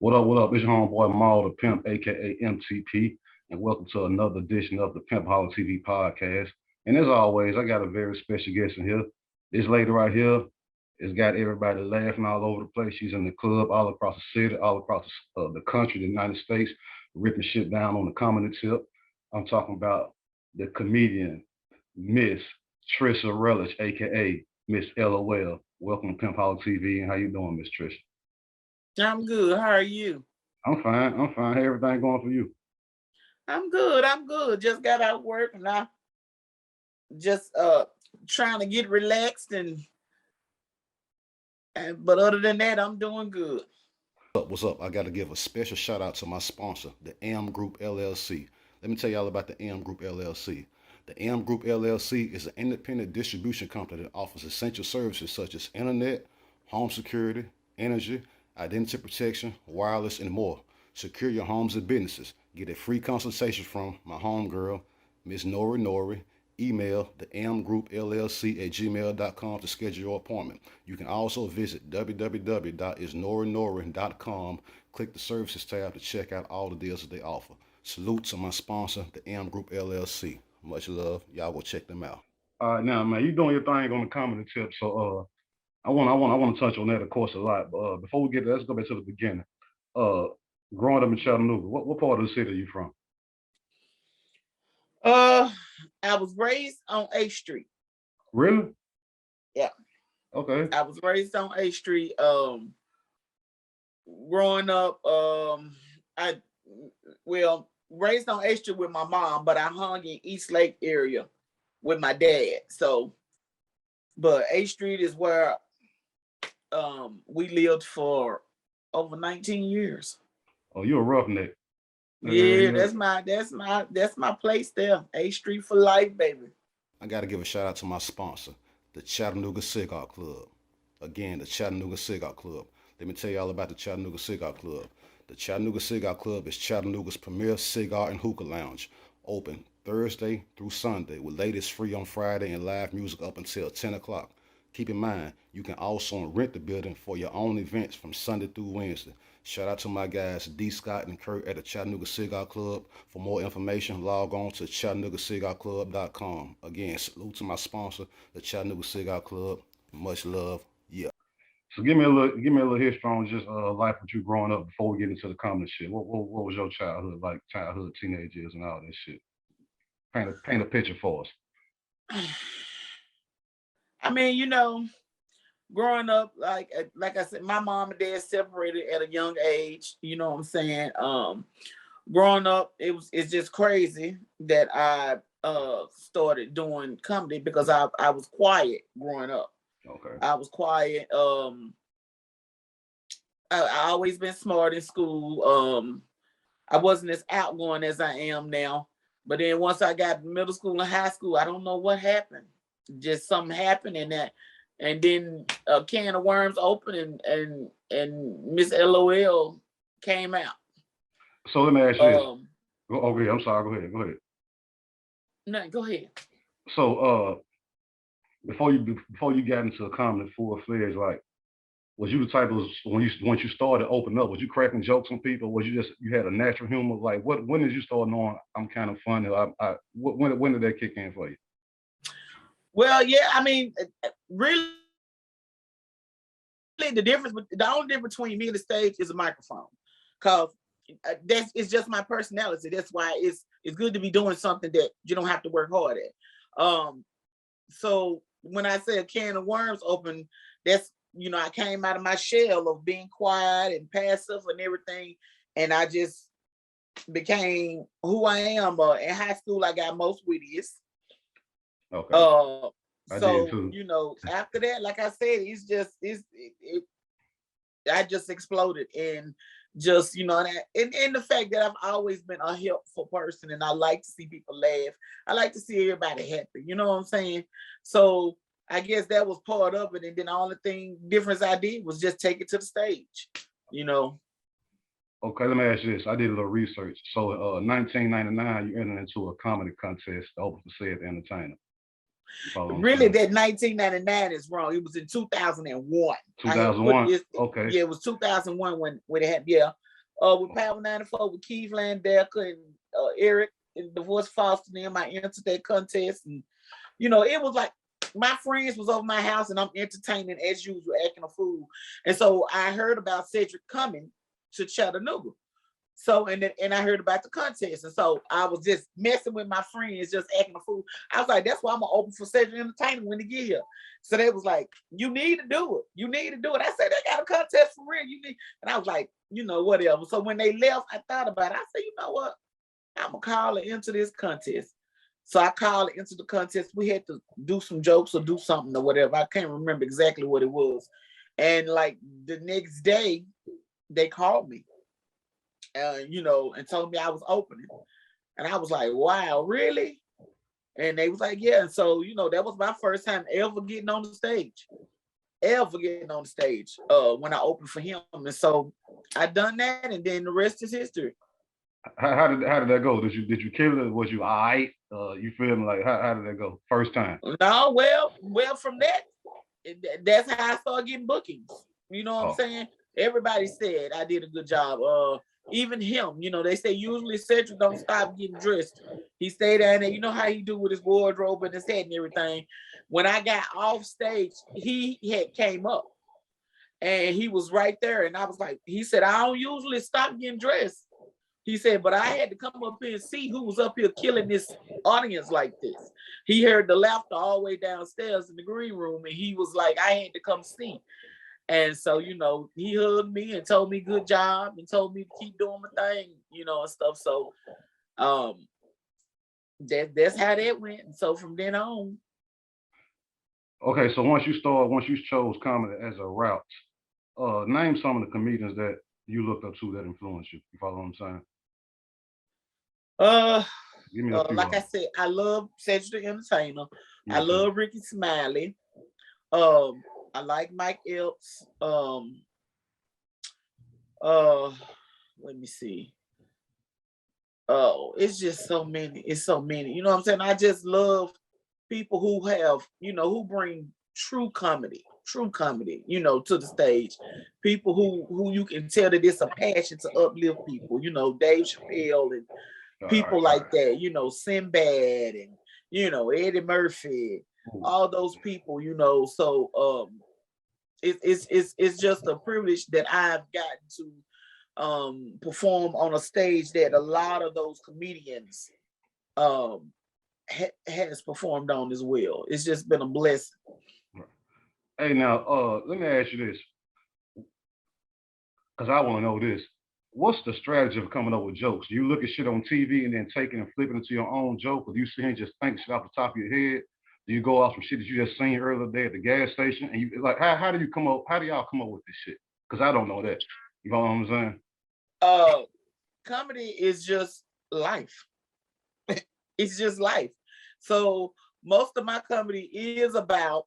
What up, what up? It's your homeboy Maul the Pimp, aka MTP, and welcome to another edition of the Pimpoholic TV podcast. And as always, I got a very special guest in here. This lady right here has got everybody laughing all over the place. She's in the club all across the city, all across the country, the United States, ripping shit down on the comedy tip. I'm talking about the comedian, Miss Trisha Relish, aka Miss LOL. Welcome to Pimpoholic TV, and how you doing, Miss Trisha? I'm good. How are you? I'm fine. I'm fine. How everything going for you? I'm good. I'm good. Just got out of work and I just trying to get relaxed and but other than that, I'm doing good. What's up? I got to give a special shout out to my sponsor, the M Group LLC. Let me tell you all about the M Group LLC. The M Group LLC is an independent distribution company that offers essential services such as internet, home security, energy, identity protection, wireless, and more. Secure your homes and businesses. Get a free consultation from my homegirl, Miss Nori. Email the mgroupllc@gmail.com to schedule your appointment. You can also visit www.isnorinori.com. Click the services tab to check out all the deals that they offer. Salute to my sponsor, the M Group LLC. Much love. Y'all go check them out. All right, now, man, you doing your thing on the comedy tip, so I want to touch on that, of course, a lot. But before we get there, let's go back to the beginning. Uh, growing up in Chattanooga, what part of the city are you from? Uh I was raised on A Street. Really? Yeah. Okay. I was raised on A Street. Growing up, I raised on A Street with my mom, but I hung in East Lake area with my dad. So but A Street is where we lived for over 19 years. Oh, you're a roughneck. Yeah, Yeah. that's my place there. A Street for life, baby. I got to give a shout out to my sponsor, the Chattanooga Cigar Club. Again, the Chattanooga Cigar Club. Let me tell you all about the Chattanooga Cigar Club. The Chattanooga Cigar Club is Chattanooga's premier cigar and hookah lounge. Open Thursday through Sunday with ladies free on Friday and live music up until 10 o'clock. Keep in mind, you can also rent the building for your own events from Sunday through Wednesday. Shout out to my guys D. Scott and Kurt at the Chattanooga Cigar Club. For more information, log on to ChattanoogaCigarClub.com. Again, salute to my sponsor, the Chattanooga Cigar Club. Much love. Yeah. So give me a little history on just life with you growing up before we get into the comedy shit. What was your childhood like? Childhood, teenage years, and all that shit. Paint a picture for us. I mean, growing up, like I said, my mom and dad separated at a young age. You know what I'm saying? Growing up, it's just crazy that I started doing comedy because I was quiet growing up. Okay. I was quiet. I always been smart in school. I wasn't as outgoing as I am now. But then once I got middle school and high school, I don't know what happened. Just something happened in that, and then a can of worms opened and Miss LOL came out. So let me ask you this. Okay, I'm sorry. Go ahead. No, go ahead. So before you got into a comedy full fledged, like, was you the type of once you started opening up, was you cracking jokes on people? Was you had a natural humor? Like, when did you start knowing I'm kind of funny? When did that kick in for you? Well, yeah, I mean, really, the only difference between me and the stage is a microphone, cause it's just my personality. That's why it's good to be doing something that you don't have to work hard at. So when I say a can of worms open, that's I came out of my shell of being quiet and passive and everything, and I just became who I am. In high school, I got most wittiest. Okay. So after that, like I said, I just exploded and just and the fact that I've always been a helpful person and I like to see people laugh. I like to see everybody happy. You know what I'm saying? So I guess that was part of it. And then the only difference I did was just take it to the stage. Okay, let me ask you this. I did a little research. So in 1999, you entered into a comedy contest to open for Said the Entertainer. Really, that 1999 is wrong. It was in 2001. 2001. Okay. Yeah, it was 2001 when it happened. Yeah. with Power 94 with Keith Landecker and Eric and Divorce Foster. Them, I entered that contest, and it was like my friends was over my house, and I'm entertaining as usual, acting a fool. And so I heard about Cedric coming to Chattanooga. So and I heard about the contest, and so I was just messing with my friends, just acting a fool. I was like, that's why I'm gonna open for Cedric Entertainment when they get here. So they was like, you need to do it. You need to do it. I said, they got a contest for real. You need, and I was like, whatever. So when they left, I thought about it. I said, you know what? I'm gonna call it into this contest. So I called it into the contest. We had to do some jokes or do something or whatever. I can't remember exactly what it was. And like the next day, they called me. And told me I was opening. And I was like, wow, really? And they was like, yeah. And so, that was my first time ever getting on the stage. When I opened for him. And so I done that, and then the rest is history. How did that go? Did you kill it? Was you all right? You feel me? Like how did that go? First time? No, well, from that, that's how I started getting bookings. You know what I'm saying? Everybody said I did a good job. Even him, they say usually Cedric don't stop getting dressed. He stayed down there. You know how he do with his wardrobe and his head and everything. When I got off stage, he had came up and he was right there. And I was like, he said, I don't usually stop getting dressed. He said, but I had to come up here and see who was up here killing this audience like this. He heard the laughter all the way downstairs in the green room, and he was like, I had to come see. And so, he hugged me and told me good job and told me to keep doing my thing, and stuff. So that's how that went. And so from then on. Okay, so once you chose comedy as a route, name some of the comedians that you looked up to that influenced you. You follow what I'm saying? Give me a few like I said, I love Cedric the Entertainer. Mm-hmm. I love Ricky Smiley. I like Mike Epps. Let me see. Oh, it's just so many. It's so many. You know what I'm saying? I just love people who have, who bring true comedy, to the stage. People who you can tell that it's a passion to uplift people. Dave Chappelle and people like that. Sinbad and Eddie Murphy. All those people. So it's just a privilege that I've gotten to perform on a stage that a lot of those comedians has performed on as well. It's just been a blessing. Hey, now let me ask you this, because I want to know this. What's the strategy of coming up with jokes? Do you look at shit on TV and then take it and flip it into your own joke, or do you sit here and just think shit off the top of your head? Do you go off some shit that you just seen earlier today at the gas station? And you like, how do you come up? How do y'all come up with this shit? Because I don't know that. You know what I'm saying? Comedy is just life. It's just life. So most of my comedy is about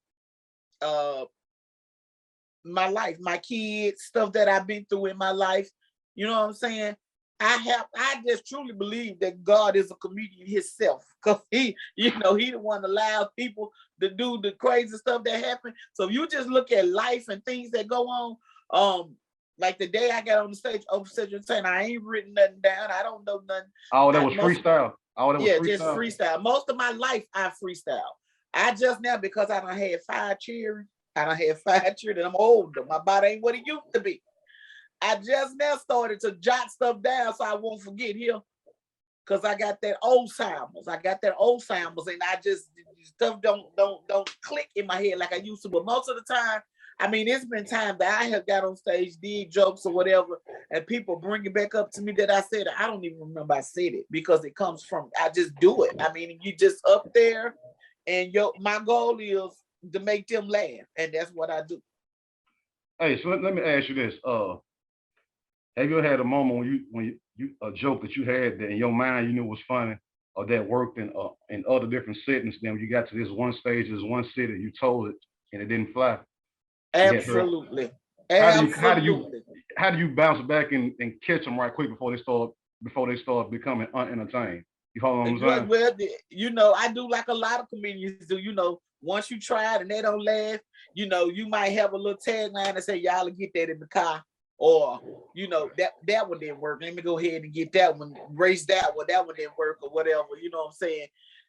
my life, my kids, stuff that I've been through in my life. You know what I'm saying? I just truly believe that God is a comedian himself, because he the one allows people to do the crazy stuff that happen. So if you just look at life and things that go on, like the day I got on the stage, saying I ain't written nothing down. I don't know nothing. Oh, that was freestyle. Just freestyle. Most of my life I freestyle. I just now, because I done had 5 children. I'm older. My body ain't what it used to be. I just now started to jot stuff down so I won't forget here, because I got that Alzheimer's. And I just stuff don't click in my head like I used to. But most of the time, I mean, it's been times that I have got on stage, did jokes or whatever, and people bring it back up to me that I said it. I don't even remember I said it, because it comes from, I just do it. I mean, you just up there, and my goal is to make them laugh, and that's what I do. Hey, so let me ask you this. Have you ever had a moment when you a joke that you had that in your mind you knew was funny, or that worked in other different settings? Then when you got to this one stage, this one city, you told it and it didn't fly. Absolutely. How do you bounce back and catch them right quick before they start becoming unentertained? You follow what I'm saying? Well, I do like a lot of comedians do. Once you try it and they don't laugh, you might have a little tagline and say, y'all get that in the car, or you know, that one didn't work. Let me go ahead and get that one, race that one didn't work, or whatever. You know what I'm saying?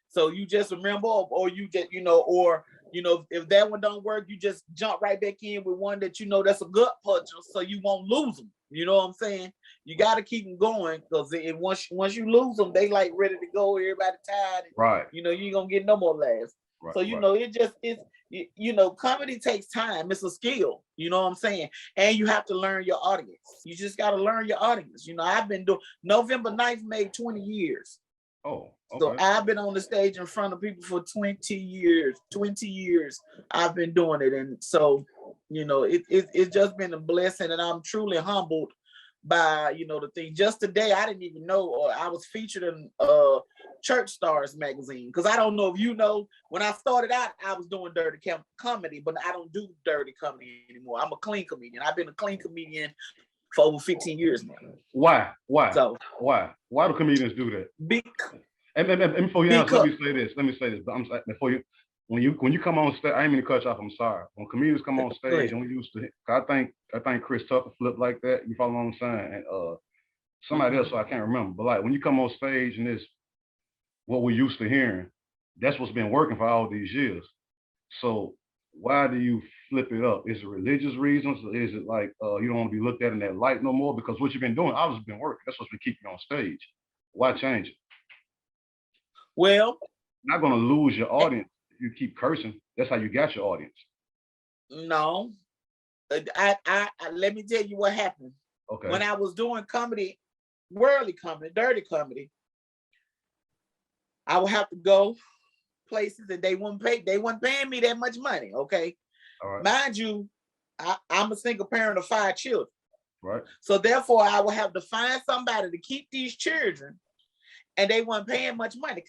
So you just remember, or you just, you know, or you know, if that one don't work, you just jump right back in with one that you know that's a good puncher, so you won't lose them. You know what I'm saying? You got to keep them going, because once you lose them, they like ready to go. Everybody tired. Right. You know, you ain't gonna get no more laughs. Right. So you know, you know, comedy takes time. It's a skill. You know what I'm saying? And you have to learn your audience. You just got to learn your audience. You know, I've been doing November 9th made 20 years. Oh, okay. So I've been on the stage in front of people for 20 years. 20 years I've been doing it. And so, you know, it's just been a blessing, and I'm truly humbled by, you know, the thing. Just today, I didn't even know, or I was featured in Church Stars magazine, because I don't know if you know, when I started out, I was doing dirty comedy, but I don't do dirty comedy anymore. I'm a clean comedian. I've been a clean comedian for over 15 years now. Why? So Why do comedians do that? And before you answer, let me say this. But I'm before you, when you come on stage, I ain't mean to cut you off. I'm sorry. When comedians come on stage, and we used to, I think Chris Tucker flipped like that. You follow what I'm saying? And somebody else, so I can't remember. But like when you come on stage and it's what we used to hearing, that's what's been working for all these years. So why do you flip it up? Is it religious reasons? Or is it like you don't want to be looked at in that light no more? Because what you've been doing, obviously been working. That's what's been keeping you on stage. Why change it? Well, you're not going to lose your audience if you keep cursing. That's how you got your audience. No. I let me tell you what happened. Okay. When I was doing comedy, worldly comedy, dirty comedy, I would have to go places and they wasn't paying me that much money. Okay. All right. Mind you, I'm a single parent of 5 children. Right. So therefore I would have to find somebody to keep these children, and they weren't paying much money.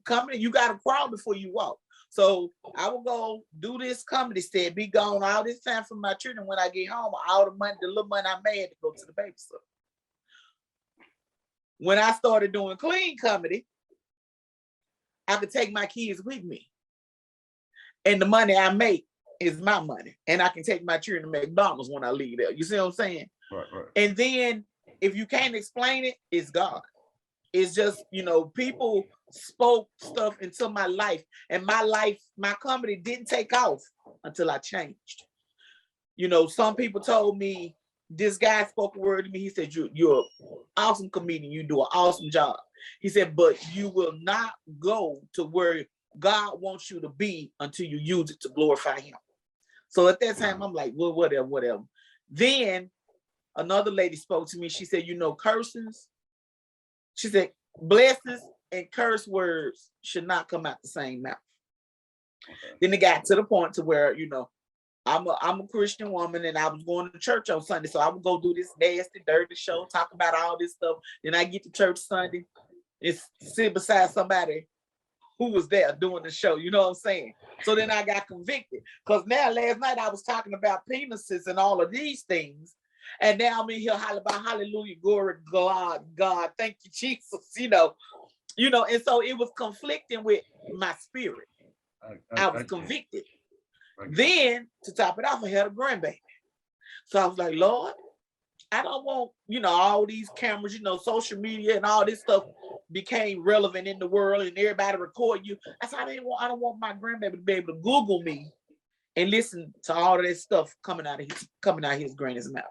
Comedy, you got to crawl before you walk. So I will go do this comedy set, be gone all this time from my children. When I get home, all the money, the little money I made, to go to the babysitter. When I started doing clean comedy, I could take my kids with me, and the money I make is my money, and I can take my children to McDonald's when I leave there. You see what I'm saying? Right. And then if you can't explain it, it's God. It's just, you know, people spoke stuff into my life, and my comedy didn't take off until I changed. You know, some people told me, this guy spoke a word to me. He said, you're an awesome comedian. You do an awesome job. He said, but you will not go to where God wants you to be until you use it to glorify him. So at that time, I'm like, well, whatever. Then another lady spoke to me. She said, you know, curses. She said, blessings and curse words should not come out the same mouth. Okay. Then it got to the point to where, you know, I'm a Christian woman, and I was going to church on Sunday. So I would go do this nasty, dirty show, talk about all this stuff. Then I get to church Sunday and sit beside somebody who was there doing the show. You know what I'm saying? So then I got convicted. Because now last night I was talking about penises and all of these things. And now I'm in here hollering about hallelujah, glory, God, thank you, Jesus, you know, and so it was conflicting with my spirit. I was convicted. Then to top it off, I had a grandbaby. So I was like, Lord, I don't want, you know, all these cameras, you know, social media and all this stuff became relevant in the world, and everybody record you. I said, I don't want my grandbaby to be able to Google me and listen to all of that stuff coming out of his granny's mouth.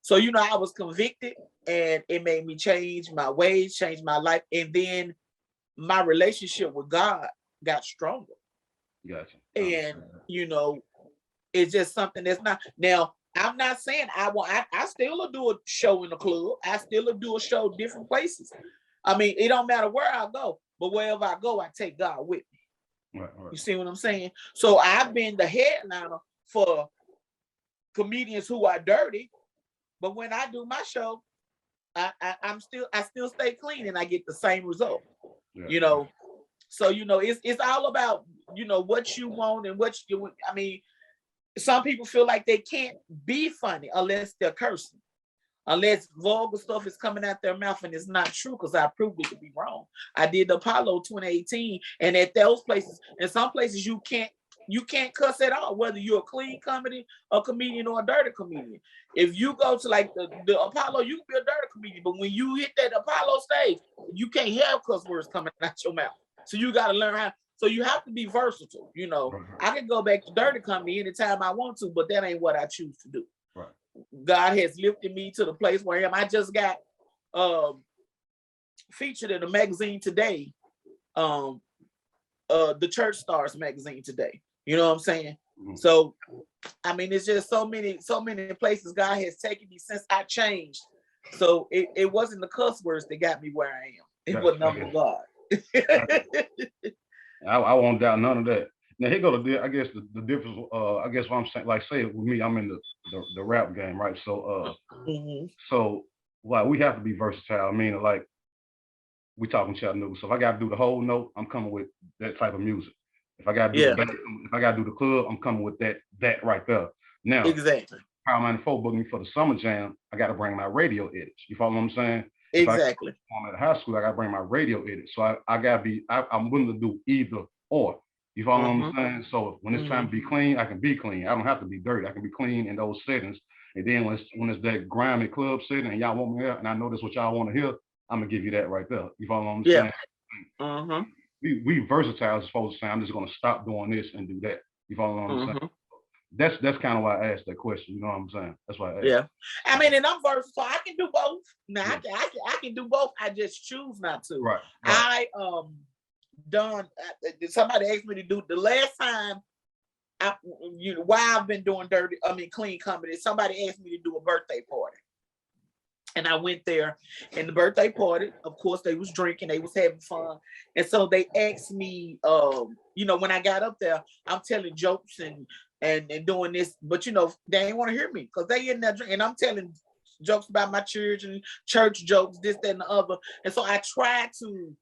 So, you know, I was convicted, and it made me change my ways, change my life. And then my relationship with God got stronger. Gotcha. And, you know, it's just something that's not. Now, I'm not saying I still will do a show in the club. I still will do a show different places. I mean, it don't matter where I go, but wherever I go, I take God with me. Right. You see what I'm saying? So I've been the headliner for comedians who are dirty. But when I do my show, I still stay clean, and I get the same result. Yeah. You know, so you know it's all about, you know, what you want and what you. I mean, some people feel like they can't be funny unless they're cursing, unless vulgar stuff is coming out their mouth, and it's not true, because I proved it to be wrong. I did the Apollo 2018, and at those places, in some places you can't you can't cuss at all, whether you're a clean comedy, a comedian, or a dirty comedian. If you go to like the Apollo, you can be a dirty comedian, but when you hit that Apollo stage, you can't have cuss words coming out your mouth. So you got to learn how. So you have to be versatile. You know, I can go back to dirty comedy anytime I want to, but that ain't what I choose to do. Right. God has lifted me to the place where I am. I just got featured in a magazine today, the Church Stars magazine today. You know what I'm saying? Mm-hmm. So, I mean, it's just so many places God has taken me since I changed. So it wasn't the cuss words that got me where I am. It was number God. I won't doubt none of that. Now here go I guess the difference. I guess what I'm saying, like say it with me, I'm in the rap game, right? So so like we have to be versatile. I mean, like we talking Chattanooga. So if I got to do the whole note, I'm coming with that type of music. If I got to do if I got to do the club, I'm coming with that right there. Now, exactly. Power 94 booked me for the summer jam. I got to bring my radio edits. You follow what I'm saying? Exactly. If I'm at high school, I got to bring my radio edits. So I got to be. I'm willing to do either or. You follow what I'm saying? So when it's time to be clean, I can be clean. I don't have to be dirty. I can be clean in those settings. And then when it's that grimy club setting and y'all want me there, and I know that's what y'all want to hear, I'm gonna give you that right there. You follow what I'm saying? We versatile as opposed to saying I'm just gonna stop doing this and do that. You follow what I'm saying? That's kind of why I asked that question. You know what I'm saying? That's why I asked. Yeah, I mean, and I'm versatile. I can do both. Now I can do both. I just choose not to. Right. I done. Somebody asked me to do the last time. Why I've been doing clean comedy. Somebody asked me to do a birthday party. And I went there, and the birthday party, of course, they was drinking, they was having fun. And so they asked me, when I got up there, I'm telling jokes and doing this, but they ain't want to hear me because they in there drinking. And I'm telling jokes about my church and church jokes, this, that, and the other. And so I tried to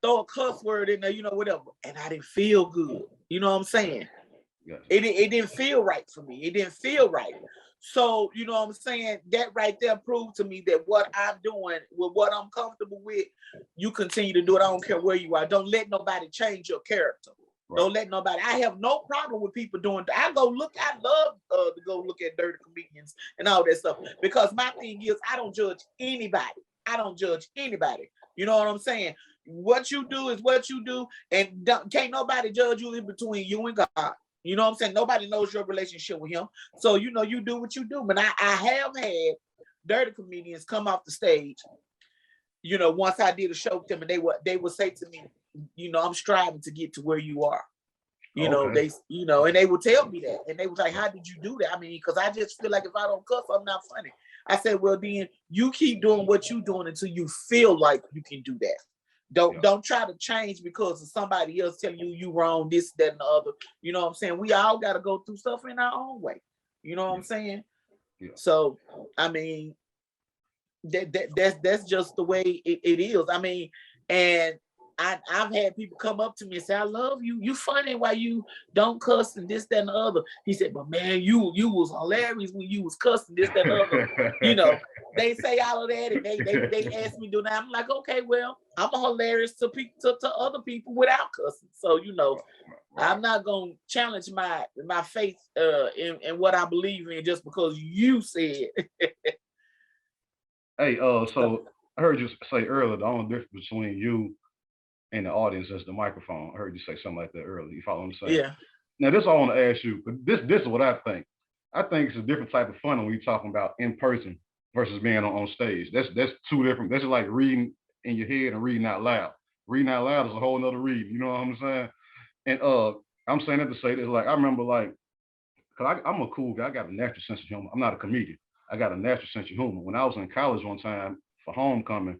throw a cuss word in there, whatever. And I didn't feel good. You know what I'm saying? Yes. It didn't feel right for me. It didn't feel right. So, you know what I'm saying? That right there proved to me that what I'm doing, with what I'm comfortable with, you continue to do it. I don't care where you are. Don't let nobody change your character. Right. Don't let nobody. I have no problem with people doing. I love to go look at dirty comedians and all that stuff, because my thing is I don't judge anybody. You know what I'm saying? What you do is what you do, and can't nobody judge you in between you and God. You know what I'm saying? Nobody knows your relationship with him. So, you do what you do. But I have had dirty comedians come off the stage, once I did a show with them, and they would say to me, I'm striving to get to where you are. And they would tell me that. And they was like, how did you do that? I mean, because I just feel like if I don't cuss, I'm not funny. I said, well, then you keep doing what you're doing until you feel like you can do that. Don't try to change because of somebody else telling you wrong, this, that, and the other. You know what I'm saying? We all got to go through stuff in our own way. You know what I'm saying? Yeah. So, I mean, that's just the way it is. I mean, and I've had people come up to me and say, I love you. You funny why you don't cuss and this, that, and the other. He said, but man, you was hilarious when you was cussing this, that, and the other. They say all of that, and they ask me to do that. I'm like, okay, well, I'm hilarious to other people without cussing. So, I'm not gonna challenge my faith in what I believe in just because you said. Hey, so I heard you say earlier the only difference between you and the audience is the microphone. I heard you say something like that earlier. You follow what I'm saying? Yeah. Now this I want to ask you, but this is what I think. I think it's a different type of fun when you're talking about in person versus being on stage. That's two different. That's like reading in your head and reading out loud. Reading out loud is a whole nother reading. You know what I'm saying? And I'm saying that to say this. Like I remember, cause I'm a cool guy. I got a natural sense of humor. I'm not a comedian. I got a natural sense of humor. When I was in college one time for homecoming,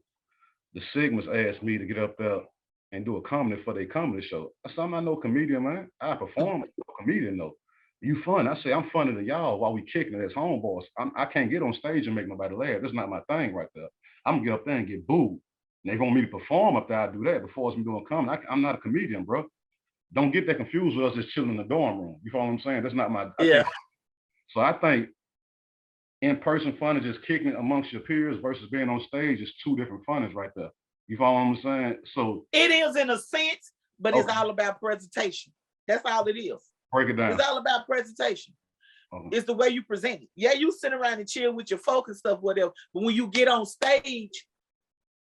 the Sigmas asked me to get up there and do a comedy for their comedy show. I said, I'm not no comedian, man. I perform, no comedian though. You fun. I say, I'm funny to y'all while we kicking it as homeboys. I can't get on stage and make nobody laugh. That's not my thing right there. I'm gonna get up there and get booed. And they want me to perform up there. I do that before it's me doing comedy. I'm not a comedian, bro. Don't get that confused with us just chilling in the dorm room. You follow what I'm saying? That's not my. So I think in-person fun is just kicking it amongst your peers versus being on stage is two different funness right there. You follow what I'm saying? So it is in a sense, but it's all about presentation. That's all it is. Break it down. It's all about presentation. It's the way you present it. Yeah, you sit around and chill with your folk and stuff, whatever. But when you get on stage,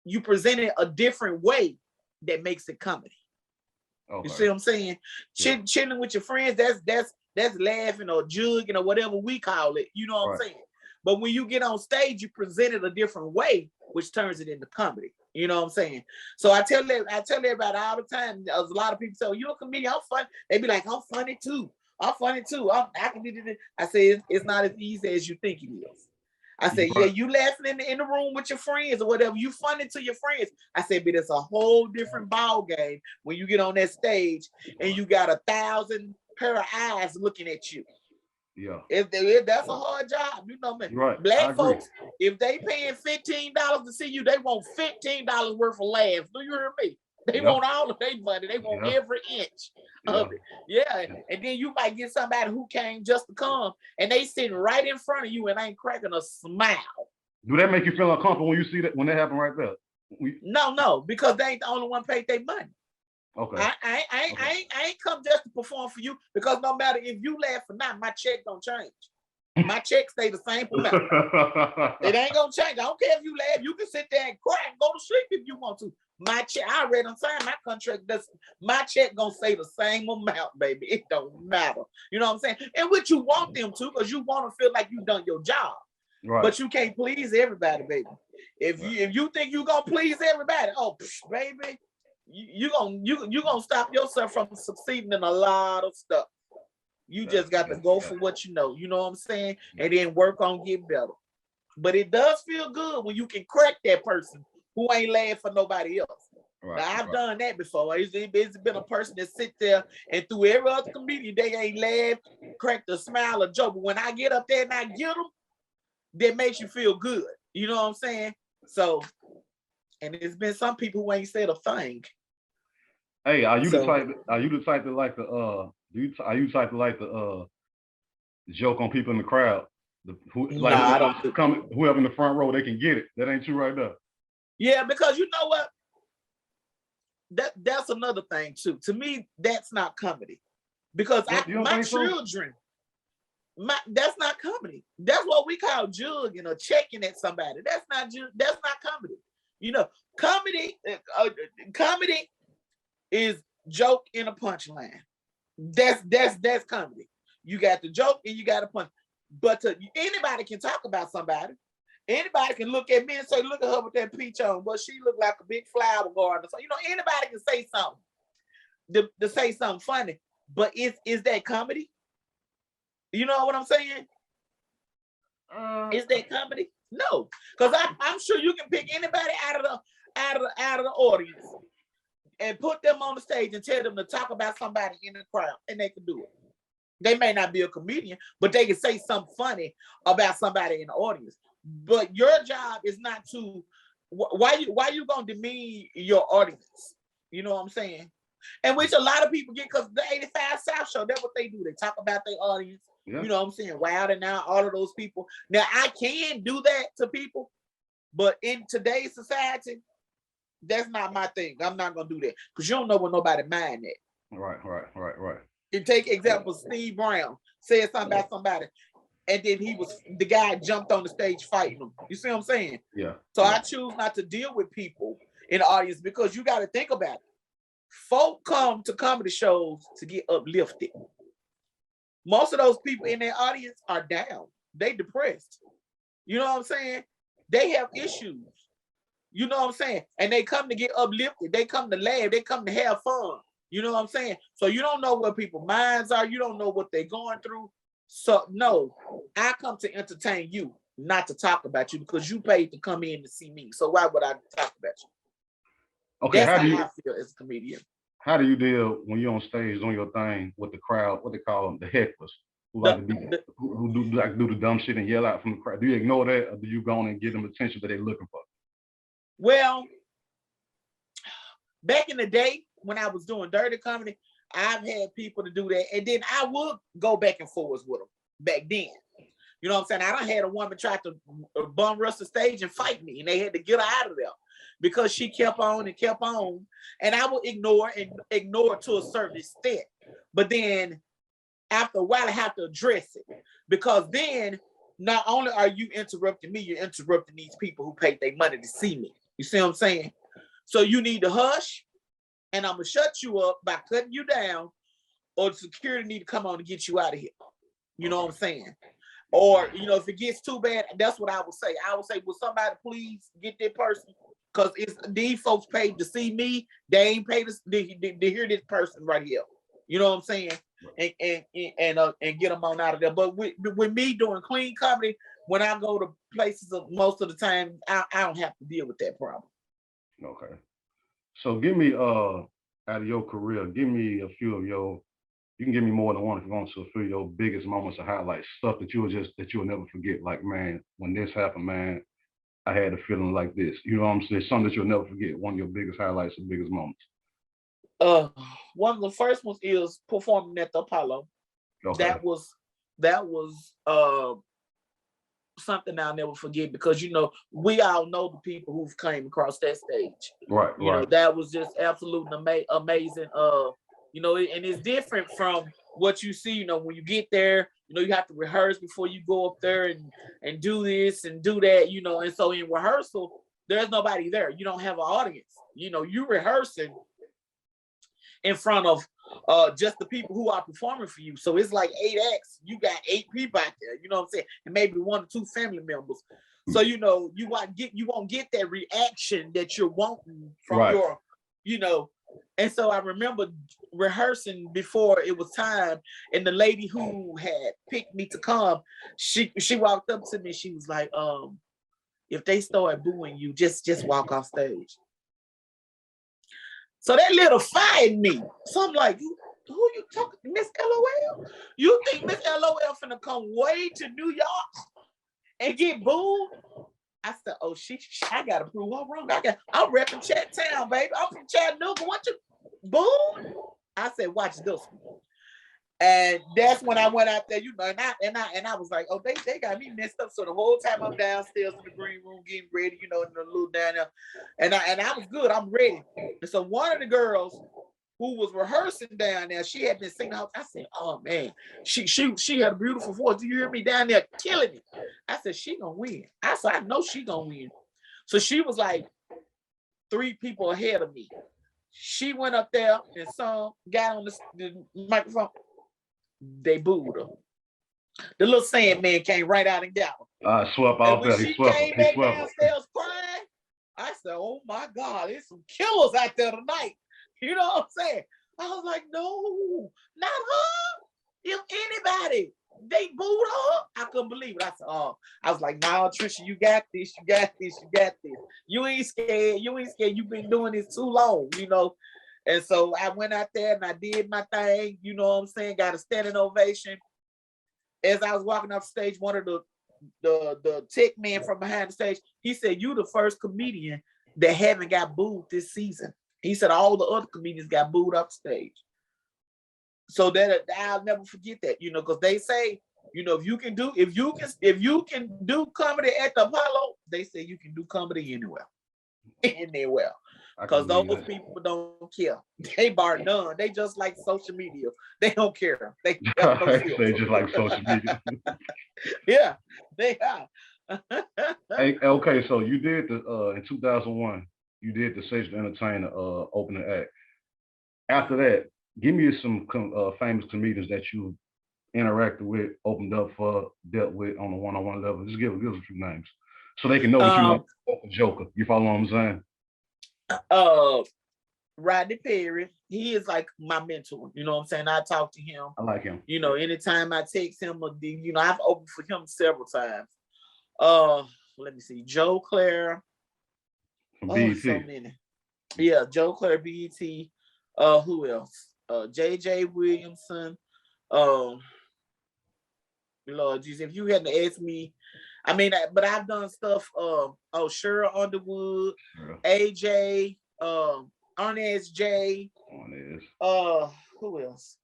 you present it a different way that makes it comedy. You see what I'm saying? Chilling with your friends, that's laughing or jugging or whatever we call it. You know what I'm saying? But when you get on stage, you present it a different way, which turns it into comedy. You know what I'm saying? So I tell everybody all the time. There's a lot of people say, "You're a comedian. I'm funny." They be like, "I'm funny too. I'm funny too. I can do this." I say it's not as easy as you think it is. I say, yeah, you laughing in the room with your friends or whatever. You funny to your friends. I said, but it's a whole different ball game when you get on that stage and you got 1,000 pair of eyes looking at you. Yeah, that's a hard job, you know, man. Right. Black folks, if they paying $15 to see you, they want $15 worth of laughs. Do you hear me? They want all of their money. They want every inch of it. Yeah. And then you might get somebody who came just to come and they sitting right in front of you and ain't cracking a smile. Do that make you feel uncomfortable when you see that, when that happen right there? No, because they ain't the only one paid their money. Okay. I ain't come just to perform for you, because no matter if you laugh or not, my check don't change. My check stay the same amount. It ain't gonna change. I don't care if you laugh. You can sit there and cry and go to sleep if you want to. My check, I already signed my contract. My check gonna stay the same amount, baby. It don't matter. You know what I'm saying? And what you want them to, because you want to feel like you done your job. Right. But you can't please everybody, baby. If you think you gonna please everybody, baby, you gonna stop yourself from succeeding in a lot of stuff. You just got to go for what you know what I'm saying? And then work on getting better. But it does feel good when you can crack that person who ain't laughing for nobody else. Right, now, I've done that before. It's been a person that sit there and through every other comedian, they ain't laughed, cracked a smile or joke. But when I get up there and I get them, that makes you feel good. You know what I'm saying? So, and there's been some people who ain't said a thing. Hey, are you the type that like the joke on people in the crowd? Whoever in the front row, they can get it. That ain't you right there. Yeah, because you know what? That's another thing too. To me, that's not comedy. Because my children, that's not comedy. That's what we call jugging or checking at somebody. That's not comedy. You know, comedy is joke in a punchline. That's comedy. You got the joke and you got a punch. But anybody can talk about somebody. Anybody can look at me and say, "Look at her with that peach on. Well, she look like a big flower garden." So, anybody can say something to say something funny. But is that comedy? You know what I'm saying? Is that comedy? No, because I'm sure you can pick anybody out of the audience and put them on the stage and tell them to talk about somebody in the crowd, and they can do it. They may not be a comedian, but they can say something funny about somebody in the audience. But your job is not to why you gonna demean your audience? You know what I'm saying? And which a lot of people get, because the 85 South Show, that's what they do. They talk about their audience. Yeah. You know what I'm saying? Wild and Out, all of those people. Now I can do that to people, but in today's society, that's not my thing. I'm not gonna do that because you don't know what nobody mind that. Right. You take example, Steve Brown said something about somebody, and then the guy jumped on the stage fighting him. You see what I'm saying? Yeah. So I choose not to deal with people in the audience, because you got to think about it. Folk come to comedy shows to get uplifted. Most of those people in their audience are down. They depressed. You know what I'm saying? They have issues. You know what I'm saying? And they come to get uplifted. They come to laugh. They come to have fun. You know what I'm saying? So you don't know what people's minds are. You don't know what they're going through. So no, I come to entertain you, not to talk about you, because you paid to come in to see me. So why would I talk about you? Okay, that's how I feel as a comedian. How do you deal when you're on stage doing your thing with the crowd? What they call them, the hecklers, who do the dumb shit and yell out from the crowd? Do you ignore that, or do you go on and give them attention that they're looking for? Well, back in the day when I was doing dirty comedy, I've had people to do that, and then I would go back and forth with them back then. You know what I'm saying? I done had a woman try to bum rush the stage and fight me, and they had to get her out of there because she kept on, and I would ignore to a certain extent. But then after a while I have to address it, because then not only are you interrupting me, you're interrupting these people who paid their money to see me. You see what I'm saying? So you need to hush, and I'm gonna shut you up by cutting you down, or the security need to come on and get you out of here. You know what I'm saying? Or, you know, if it gets too bad, that's what I would say. I would say, will somebody please get that person? Because it's these folks paid to see me. They ain't paid to hear this person right here. You know what I'm saying? And get them on out of there. But with me doing clean comedy, when I go to places, most of the time, I don't have to deal with that problem. Okay. So give me out of your career, give me a few of your. You can give me more than one if you want to. A few of your biggest moments of highlights, stuff that you'll never forget. Like, man, when this happened, man, I had a feeling like this. You know what I'm saying? Something that you'll never forget. One of your biggest highlights and biggest moments. One of the first ones is performing at the Apollo. Okay. That was something I'll never forget, because you know we all know the people who've came across that stage. Right. You know, that was just absolutely amazing. You know, and it's different from what you see. You know, when you get there, you know, you have to rehearse before you go up there and do this and do that. You know, and so in rehearsal, there's nobody there. You don't have an audience. You know, you rehearsing in front of just the people who are performing for you. So it's like 8 acts. You got 8 people out there, you know what I'm saying? And maybe 1 or 2 family members. So, you know, you won't get that reaction that you're wanting from your, you know. And so I remember rehearsing before it was time, and the lady who had picked me to come, she walked up to me. She was like, if they start booing you, just walk off stage. So that little fire in me. So I'm like, who you talking to, Miss LOL? You think Miss LOL finna come way to New York and get booed? I said, oh, I gotta prove her wrong. I'm repping Chattown, baby. I'm from Chattanooga. What you booed? I said, watch this one. And that's when I went out there, you know, and I was like, oh, they got me messed up. So the whole time I'm downstairs in the green room getting ready, you know, in the little down there, and I was good. I'm ready. And so one of the girls who was rehearsing down there, she had been singing out. I said, oh man, she had a beautiful voice. Do you hear me down there killing it? I said, she gonna win. I said, I know she gonna win. So she was like 3 people ahead of me. She went up there and sung, got on the microphone. They booed her. The little Sandman came right out and got her. Swept off there. She came back downstairs crying. I said, oh my God, there's some killers out there tonight. You know what I'm saying? I was like, no, not her. If anybody, they booed her. I couldn't believe it. I said, oh, I was like, nah, Trisha, you got this, you got this, you got this. You ain't scared. You've been doing this too long, you know. And so I went out there and I did my thing, you know what I'm saying? Got a standing ovation. As I was walking off stage, one of the tech men from behind the stage, he said, you the first comedian that haven't got booed this season. He said all the other comedians got booed off stage. So that I'll never forget that, you know, because they say, you know, if you can do comedy at the Apollo, they say you can do comedy anywhere. Anywhere. Because those people don't care. They bar none. They just like social media. They don't care. They just like social media. Yeah, they are. Hey, okay, so you did in 2001, you did the Sage the Entertainer opening act. After that, give me some famous comedians that you interacted with, opened up for, dealt with on a one-on-one level. Just give us a few names so they can know that you're not a joker. You follow what I'm saying? Rodney Perry, he is like my mentor. You know what I'm saying? I talk to him. I like him. You know, anytime I text him, you know, I've opened for him several times. Let me see, Joe Claire. BET. So many. Yeah, Joe Claire, BET. Who else? JJ Williamson. Lord Jesus, if you hadn't asked me, I mean, but I've done stuff. Cheryl Underwood, AJ, Ernest J. Who else?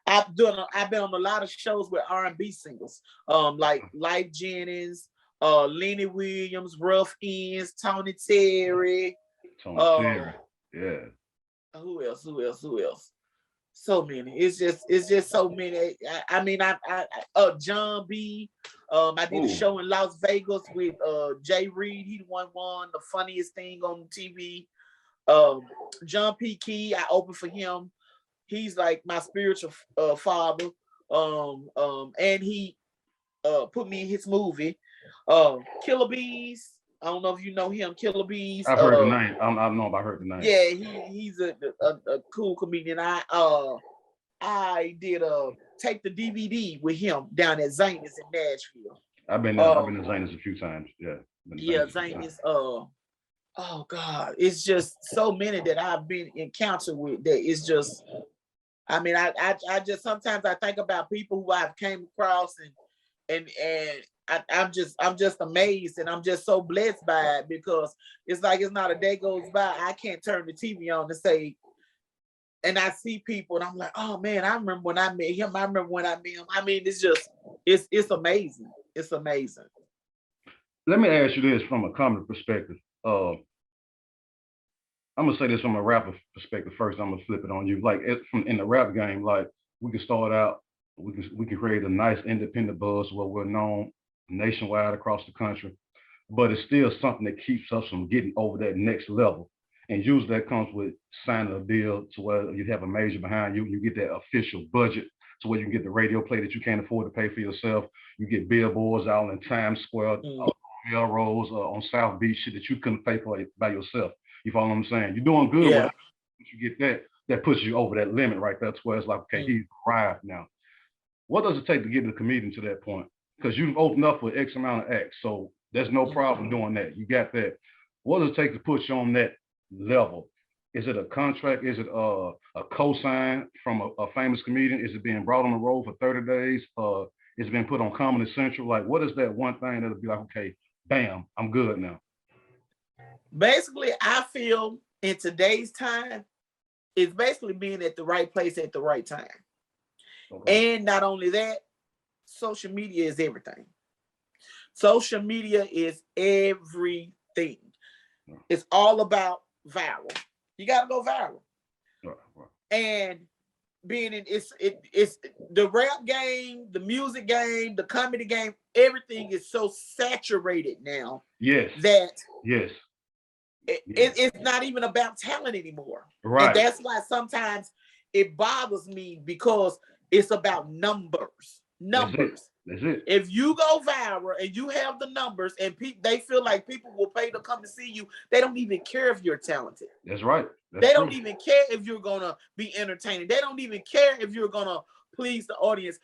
I've been on a lot of shows with R&B singers, like Life Jennings, Lenny Williams, Rough Ends, Tony Terry. Yeah. Who else? So many. It's just so many. I mean, John B. I did a Oh, show in Las Vegas with Jay Reed. He won the funniest thing on TV. Um, John P. Key, I opened for him. He's like my spiritual father. And he put me in his movie. Killer Bees. I don't know if you know him, Killer Bees. I've heard the name. I don't know if I heard the name. Yeah, he's a cool comedian. I did take the DVD with him down at Zayne's in Nashville. I've been to Zayne's a few times. Yeah. Yeah, Zayne's oh God, it's just so many that I've been encountered with that it's just I mean I just sometimes I think about people who I've came across and I'm just amazed and I'm just so blessed by it because it's like it's not a day goes by I can't turn the TV on and say and I see people and I'm like, oh man, I remember when I met him. I remember when I met him. I mean, it's just it's amazing. It's amazing. Let me ask you this from a comedy perspective. I'm gonna say this from a rapper perspective first. I'm gonna flip it on you. Like from in the rap game, like we can start out, we can create a nice independent buzz where we're known nationwide across the country, but it's still something that keeps us from getting over that next level. And usually that comes with signing a deal to where you have a major behind you, you get that official budget to where you can get the radio play that you can't afford to pay for yourself. You get billboards out in Times Square, Melrose, on South Beach, shit that you couldn't pay for by yourself. You follow what I'm saying? You're doing good with it. You get that pushes you over that limit right there to where it's like, okay, he's arrived now. What does it take to get the comedian to that point? Because you've opened up for X amount of acts, so there's no problem doing that. You got that. What does it take to put you on that level? Is it a contract? Is it a cosign from a famous comedian? Is it being brought on the road for 30 days? Is it been put on Comedy Central? Like, what is that one thing that'll be like, okay, bam, I'm good now? Basically, I feel in today's time, it's basically being at the right place at the right time. Okay. And not only that, social media is everything. Social media is everything. It's all about viral. You got to go viral. Right. And being in it's the rap game, the music game, the comedy game, everything is so saturated now. Yes. That yes. It's not even about talent anymore. Right. And that's why sometimes it bothers me because it's about numbers. That's it. If you go viral and you have the numbers and they feel like people will pay to come to see you, they don't even care if you're talented. That's right. They don't even care if you're going to be entertaining. They don't even care if you're going to please the audience.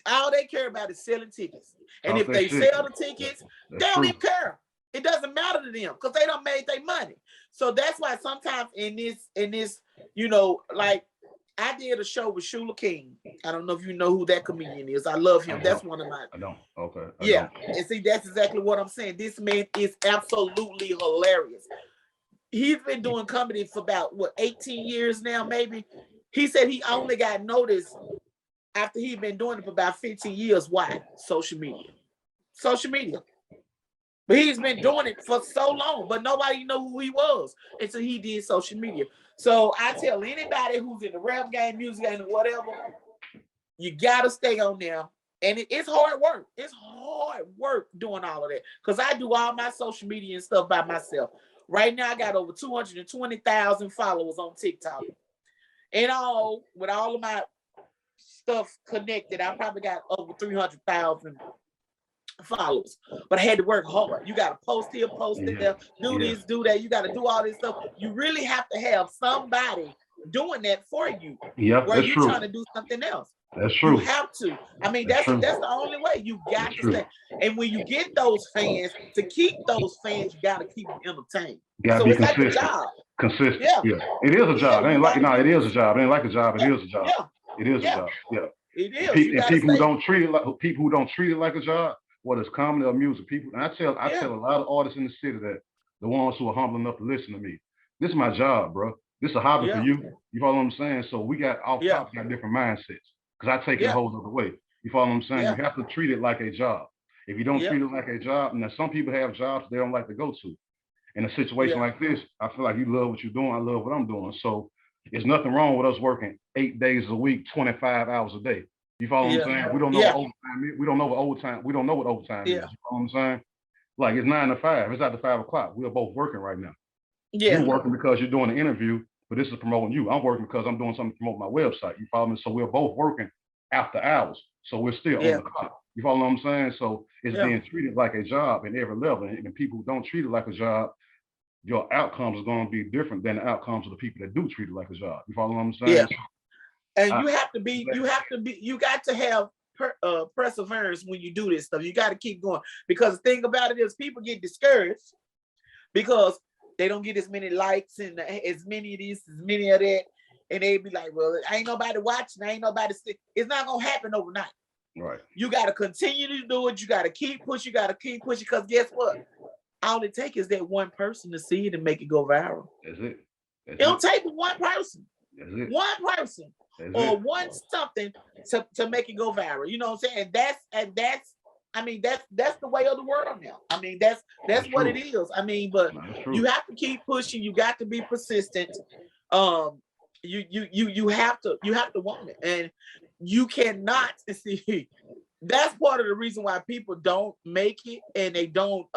All they care about is selling tickets. And if they sell the tickets, they don't even care. It doesn't matter to them because they don't made their money. So that's why sometimes in this, you know, like I did a show with Shula King. I don't know if you know who that comedian is. I love him. That's one of my. I don't. Okay. Yeah. And see, that's exactly what I'm saying. This man is absolutely hilarious. He's been doing comedy for about 18 years now, maybe. He said he only got noticed after he'd been doing it for about 15 years. Why? Social media. But he's been doing it for so long, but nobody knew who he was until he did social media. So I tell anybody who's in the rap game, music game, whatever, you gotta stay on there. And it's hard work. It's hard work doing all of that. Because I do all my social media and stuff by myself. Right now, I got over 220,000 followers on TikTok. And with all of my stuff connected, I probably got over 300,000 followers. But I had to work hard. You got to post here, post there, do this, do that. You got to do all this stuff. You really have to have somebody doing that for you. Yeah, where you're trying to do something else. That's true. You have to. I mean, that's the only way. You got to stay. And when you get those fans, to keep those fans, you got to keep them entertained. So it's consistent. like a job. Consistent. Yeah. It is a job. It ain't like it is a job. It ain't like a job. It is a job. Yeah. It is a job. Yeah. It is. And people who don't treat it like a job, whether it's comedy or music, people. And I tell a lot of artists in the city that the ones who are humble enough to listen to me, this is my job, bro. This is a hobby for you. You follow what I'm saying? So we got got different mindsets. Because I take it a whole other way. You follow what I'm saying? You have to treat it like a job. If you don't treat it like a job, and some people have jobs they don't like to go to. In a situation like this, I feel like you love what you're doing. I love what I'm doing. So There's nothing wrong with us working 8 days a week, 25 hours a day. You follow what I'm saying? We don't know what overtime is. We don't know what overtime. We don't know what overtime is. You follow what I'm saying? Like it's 9 to 5. It's after 5 o'clock. We are both working right now. Yeah. You're working because you're doing an interview, but this is promoting you. I'm working because I'm doing something to promote my website. You follow me? So we're both working after hours. So we're still on the clock. You follow what I'm saying? So it's being treated like a job in every level. And people who don't treat it like a job, your outcomes are going to be different than the outcomes of the people that do treat it like a job. You follow what I'm saying? Yeah. And you got to have perseverance when you do this stuff. You got to keep going, because the thing about it is people get discouraged because they don't get as many likes and as many of this, as many of that. And they be like, well, ain't nobody watching, ain't nobody see. It's not going to happen overnight. Right. You got to continue to do it. You got to keep pushing. You got to keep pushing, because guess what? All it takes is that one person to see it and make it go viral. That's it. It'll take one person. That's it. One person. Or one something to make it go viral. You know what I'm saying? That's the way of the world now. I mean, that's what it is. I mean, but you have to keep pushing. You got to be persistent. You have to want it, and you cannot see. That's part of the reason why people don't make it and they don't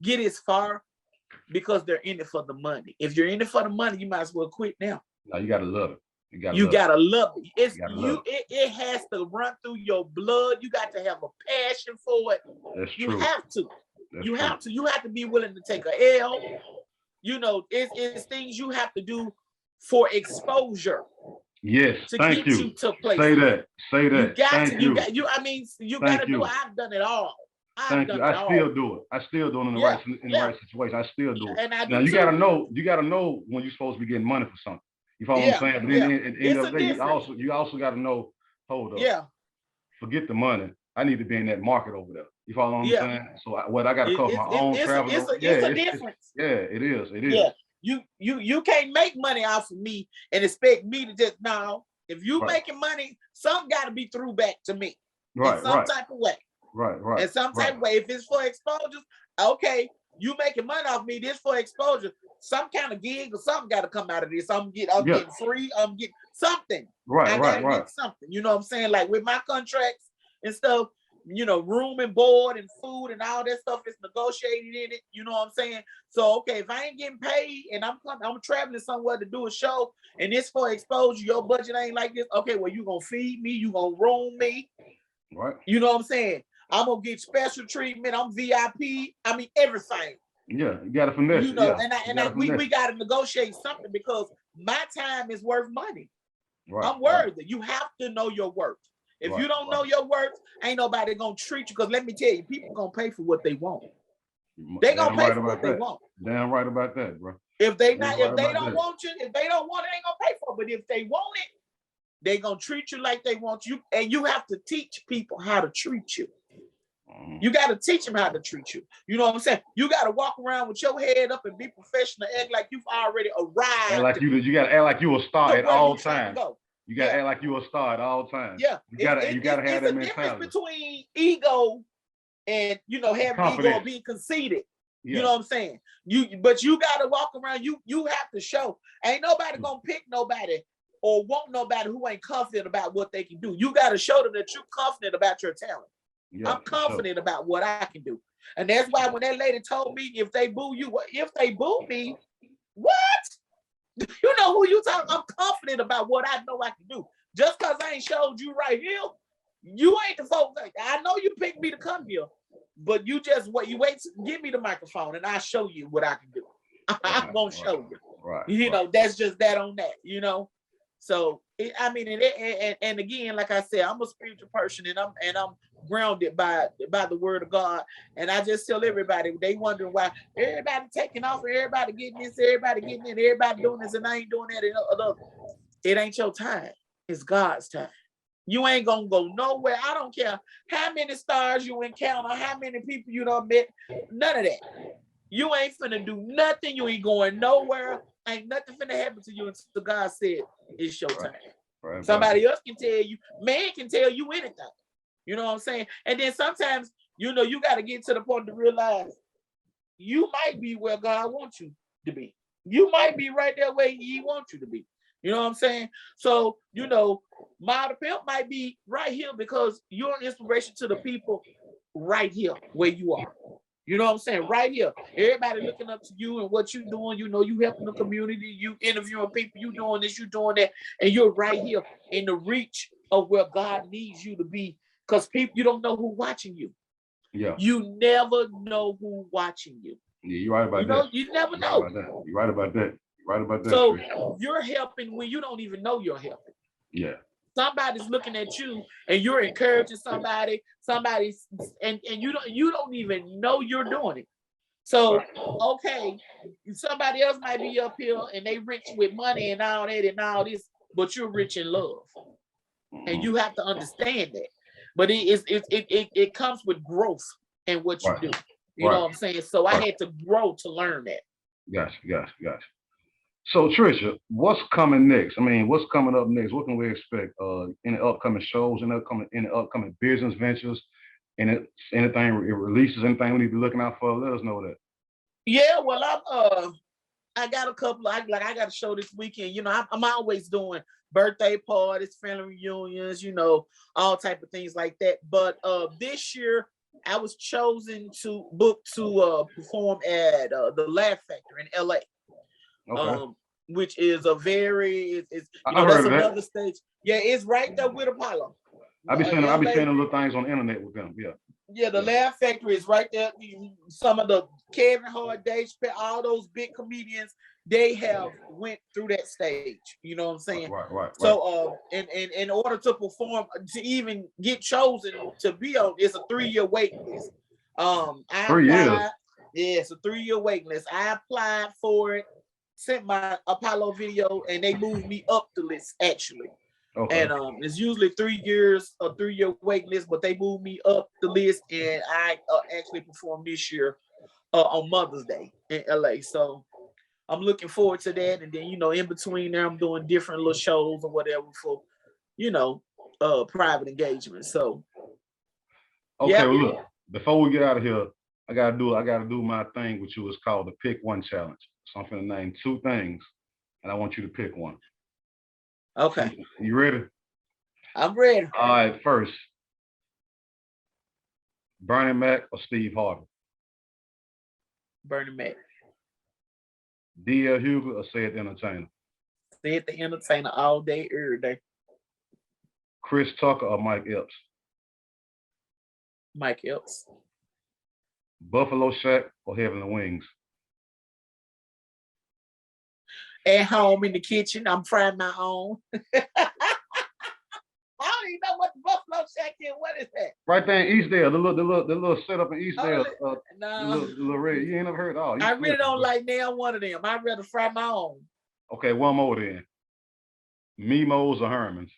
get as far, because they're in it for the money. If you're in it for the money, you might as well quit now. No, you gotta love it. You gotta love it. It has to run through your blood. You got to have a passion for it. That's you true. have to. That's you true. have to. You have to be willing to take a L. You know, it's things you have to do for exposure. Yes. To Thank get you. To places. Say that. Say that. You got Thank to. you. You got to do it. I've done it all. Thank you. I still do it. I still do it in the right situation. I still do it. And I do now you too. gotta know when you're supposed to be getting money for something. You follow what I'm saying? But then at the end of the day, you also gotta know, hold up. Yeah. Forget the money. I need to be in that market over there. You follow what I'm saying? So I gotta cover my own travel. It's a difference. It is. Yeah. You can't make money off of me and expect me to just if you making money, something gotta be through back to me. Right. In some type of way. Right. In some type of way. If it's for exposure, okay, you making money off me, this for exposure. Some kind of gig or something got to come out of this. I'm getting free. I'm getting something. I gotta get something. You know what I'm saying? Like with my contracts and stuff, you know, room and board and food and all that stuff is negotiated in it. You know what I'm saying? So okay, if I ain't getting paid and I'm traveling somewhere to do a show and it's for exposure, your budget ain't like this. Okay, well, you gonna feed me, you gonna room me. Right. You know what I'm saying? I'm gonna get special treatment. I'm VIP. I mean everything. Yeah, you gotta finesse. You know, we gotta negotiate something, because my time is worth money. Right. I'm worthy. You have to know your worth. If you don't know your worth, ain't nobody gonna treat you. Because let me tell you, people gonna pay for what they want. They gonna pay for what they want. Damn right about that, bro. If they don't want you, if they don't want it, they ain't gonna pay for it. But if they want it, they gonna treat you like they want you, and you have to teach people how to treat you. You got to teach them how to treat you. You know what I'm saying? You got to walk around with your head up and be professional, act like you've already arrived. And like you got to act like you a star at all times. You got to act like you a star at all times. Yeah. You got to have that mentality. There's a difference between ego and, having confidence. Ego or being conceited. Yeah. You know what I'm saying? But you got to walk around. You have to show. Ain't nobody going to pick nobody or want nobody who ain't confident about what they can do. You got to show them that you're confident about your talent. Yeah, I'm confident about what I can do. And that's why when that lady told me, if they boo you, if they boo me, what? You know who you talking? I'm confident about what I know I can do. Just because I ain't showed you right here, you ain't the folks. I know you picked me to come here, but you wait, give me the microphone and I'll show you what I can do. I'm going to show you. Right. You know, that's just that on that, So, and again, like I said, I'm a spiritual person and I'm grounded by the word of God. And I just tell everybody, they wonder why everybody taking off, everybody getting this, everybody getting it, everybody doing this, and I ain't doing that. It ain't your time. It's God's time. You ain't gonna go nowhere. I don't care how many stars you encounter, how many people you done met, none of that. You ain't finna do nothing. You ain't going nowhere. Ain't nothing finna happen to you until God said it's your time. Right. Somebody else can tell you, man can tell you anything. You know what I'm saying? And then sometimes, you got to get to the point to realize you might be where God wants you to be. You might be right there where He wants you to be. You know what I'm saying? So, you know, Model Pimp might be right here because you're an inspiration to the people right here where you are. You know what I'm saying? Right here. Everybody looking up to you and what you doing. You know, you helping the community, you interviewing people, you doing this, you doing that, and you're right here in the reach of where God needs you to be. Because people, you don't know who's watching you. Yeah. You never know who's watching you. Yeah, you're right about You know, that. you never You're know. right about that. You're right about that. You're right about that, So Trish. you're helping when you don't even know you're helping. Yeah. Somebody's looking at you and you're encouraging somebody's and you don't even know you're doing it. So okay, somebody else might be up here and they rich with money and all that and all this, but you're rich in love. And you have to understand that. But it comes with growth and what you do. You know what I'm saying? So I had to grow to learn that. Gotcha. So Trisha, what's coming next? I mean, what's coming up next? What can we expect? Any upcoming shows, any upcoming business ventures, and anything releases, anything we need to be looking out for? Let us know that. Yeah, well, I got a couple. I got a show this weekend. You know, I'm always doing birthday parties, family reunions. You know, all type of things like that. But this year, I was chosen to perform at the Laugh Factory in LA. Okay. Which is a very it's you I know heard that's of that. another stage. Yeah, it's right there with Apollo. I be seeing the little things on the internet with them. Yeah. Yeah, the Laugh Factory is right there. Some of the Kevin Hart, Dave Chappelle, all those big comedians, they have went through that stage. You know what I'm saying? Right. So in order to perform, to even get chosen to be on, it's a 3-year wait list. I 3 years. Yeah, it's a 3-year wait list. I applied for it, sent my Apollo video, and they moved me up the list actually. Okay. And it's usually 3 years, a 3-year wait list, but they moved me up the list, and I actually performed this year on Mother's Day in LA. So I'm looking forward to that. And then, you know, in between there, I'm doing different little shows or whatever for, you know, private engagement. So okay, yeah. Well, look, before we get out of here, I gotta do my thing, which was called the Pick One Challenge. So I'm gonna name 2 things, and I want you to pick one. Okay. You ready? I'm ready. All right, first, Bernie Mac or Steve Harvey? Bernie Mac. D.L. Hughley or Ced the Entertainer? Ced the Entertainer all day, every day. Chris Tucker or Mike Epps? Mike Epps. Buffalo Shack or Heavenly Wings? At home in the kitchen, I'm frying my own. I don't even know what the Buffalo Shack is. What is that? Right there in Eastdale, the little setup in Eastdale. No, the little red. You ain't never heard? Oh, I really don't like nail one of them. I'd rather fry my own. Okay, one more then. Mimo's or Herman's?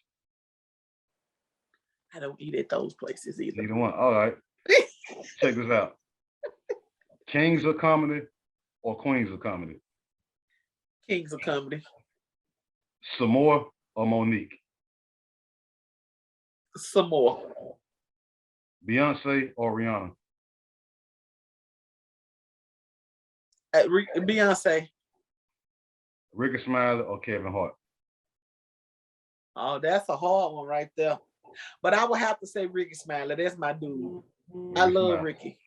I don't eat at those places either. Neither one. All right. Check this out. Kings of Comedy or Queens of Comedy? Kings of Comedy. Samore or Monique? Some more. Beyonce or Rihanna? Beyonce. Ricky Smiley or Kevin Hart? Oh, that's a hard one right there. But I would have to say Ricky Smiley. That's my dude. I love Ricky.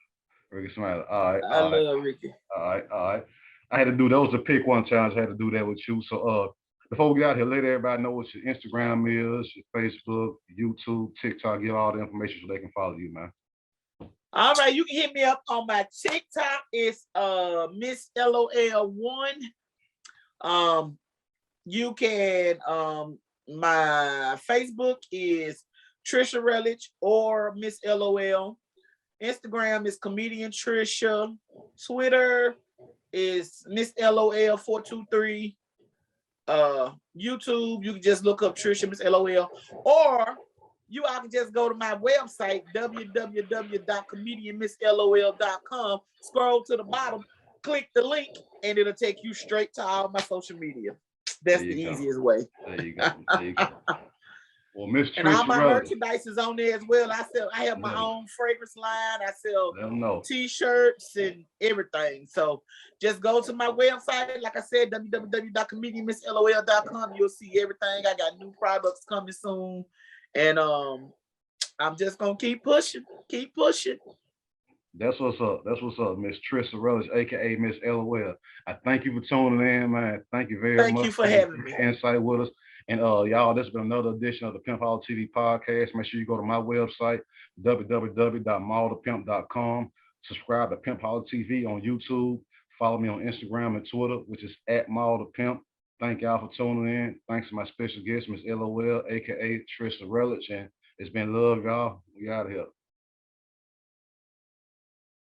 Ricky Smiley. All right. I love Ricky. All right. I had to do that was a Pick One challenge. I had to do that with you. So before we get out here, let everybody know what your Instagram is, your Facebook, YouTube, TikTok, give all the information so they can follow you, man. All right, you can hit me up on my TikTok. It's Miss LOL1. You can my Facebook is Trisha Relich or Miss LOL. Instagram is Comedian Trisha. Twitter is Miss LOL 423. YouTube, you can just look up Trisha Miss LOL, or you all can just go to my website, www.comedianmisslol.com, scroll to the bottom, click the link, and it'll take you straight to all my social media. That's the easiest way. There you go. Well, Miss And all Trisha my Rutledge, merchandise is on there as well. I have my yeah, own fragrance line. I sell let them know. t-shirts and everything. So just go to my website. Like I said, www.comedianmisslol.com. You'll see everything. I got new products coming soon. And I'm just gonna keep pushing. Keep pushing. That's what's up. That's what's up, Miss Trisha Rutledge, aka Miss LOL. I thank you for tuning in, man. Thank you very Thank much you for for having me. insight with us. And y'all, this has been another edition of the Pimpoholic TV podcast. Make sure you go to my website, www.mallthepimp.com. Subscribe to Pimpoholic TV on YouTube. Follow me on Instagram and Twitter, which is @mallthepimp. Thank y'all for tuning in. Thanks to my special guest, Miss LOL, aka Trisha Rutledge. And it's been love, y'all. We out of here.